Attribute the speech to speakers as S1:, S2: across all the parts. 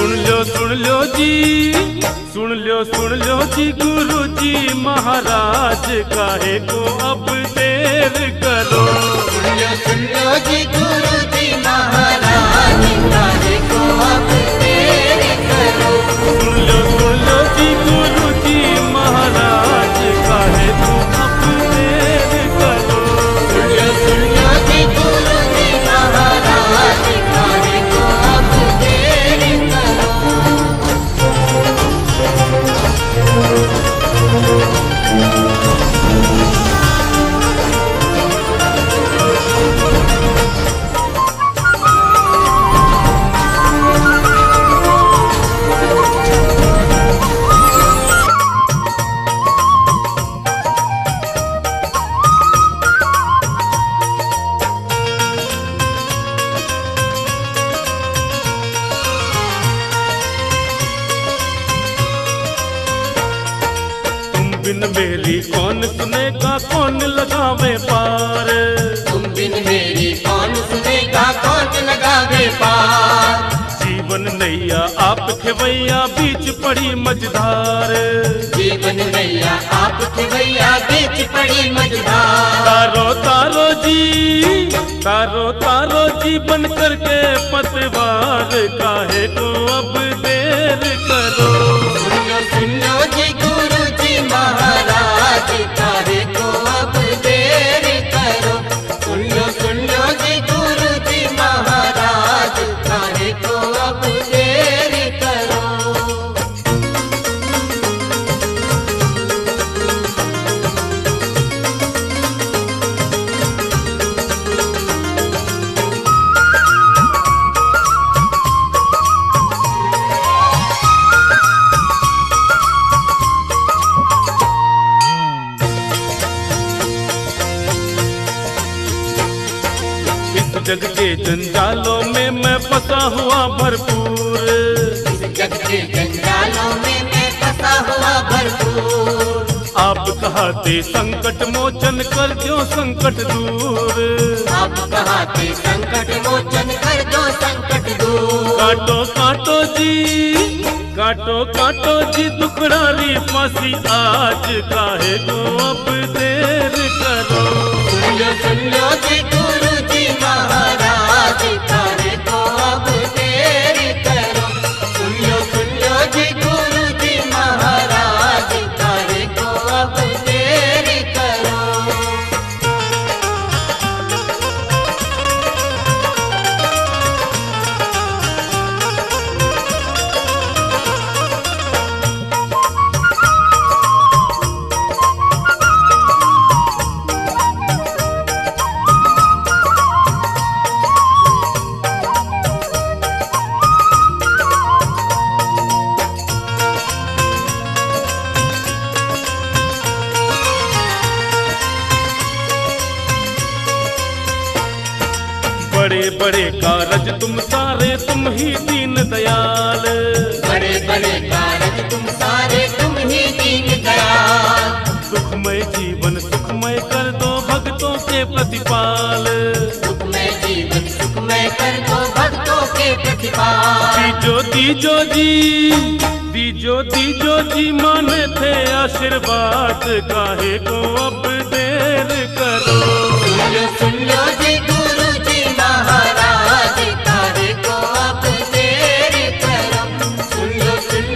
S1: सुन लो जी, सुन लो जी, गुरु जी महाराज काहे को अब देर करो।
S2: सुन लो जी, गुरु जी महाराज काहे को अब देर करो।
S1: सुन लो जी, गुरु जी महाराज काहे को अब देर करो।
S2: सुन लो जी, गुरु जी महाराज काहे को अब देर करो।
S1: बिन मेरी कौन सुनेगा, कौन लगावे पार।
S2: तुम बिन मेरी कौन सुनेगा, कौन लगावे पार।
S1: जीवन नैया आप खेवैया, बीच पड़ी मझधार।
S2: जीवन नैया आप खेवैया, बीच पड़ी मझधार।
S1: तारो तारो जी, तारो जी बन करके पतवार काहे को अब देर करो।
S2: सुन लो जी, गुरु जी महाराज काहे को अब देर करो। सुन लो जी, गुरु जी महाराज काहे को अब देर करो।
S1: जग के जंजालों में मैं फंसा हुआ भरपूर।
S2: इस जग के जंजालों में मैं फंसा हुआ भरपूर।
S1: आप कहाते संकट मोचन कर दो संकट दूर।
S2: आप कहाते संकट मोचन कर दो संकट दूर।
S1: काटो काटो जी, काटो जी दुखड़ारी फांसी आज काहे को अब देर करो।
S2: सुन लो जी, गुरु जी महाराज काहे को अब देर करो। सुन लो जी, गुरु जी महाराज काहे को अब देर करो।
S1: बड़े बड़े कारज तुम सारे, तुम ही दीन दयाल।
S2: बड़े बड़े कारज तुम सारे, तुम ही दीन दयाल।
S1: सुखमय जीवन सुखमय कर दो भक्तों के प्रतिपाल।
S2: सुखमय जीवन सुखमय कर दो भक्तों के प्रतिपाल। दीजो जी माने थे आशीर्वाद काहे को अब देर करो। सुन लो जी, गुरु जी महाराज काहे को अब देर करो। सुन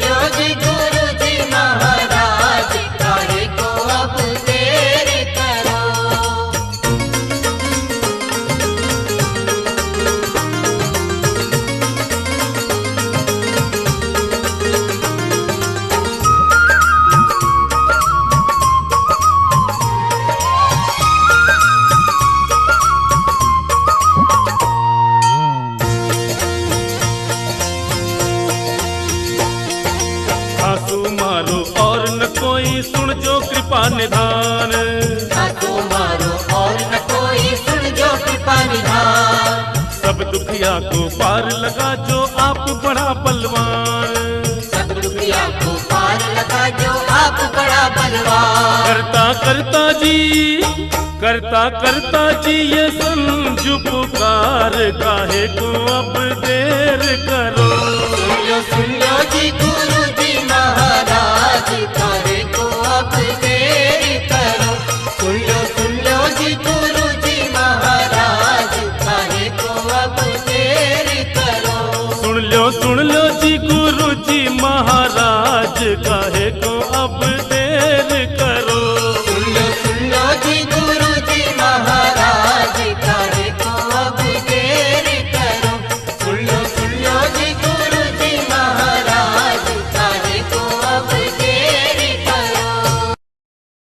S2: लो जी, गुरु जी महाराज काहे को अब देर करो।
S1: मारो और न कोई सुन जो कृपा निधान।
S2: सासू मारो और न कोई सुन जो कृपा निधान।
S1: सब दुखिया को पार लगा जो आप बड़ा बलवान।
S2: सब दुखिया को पार लगा जो आप बड़ा बलवान।
S1: करता जी ये संजू पुकार काहे को अब देर करो।
S2: सुन
S1: महाराज काहे को अब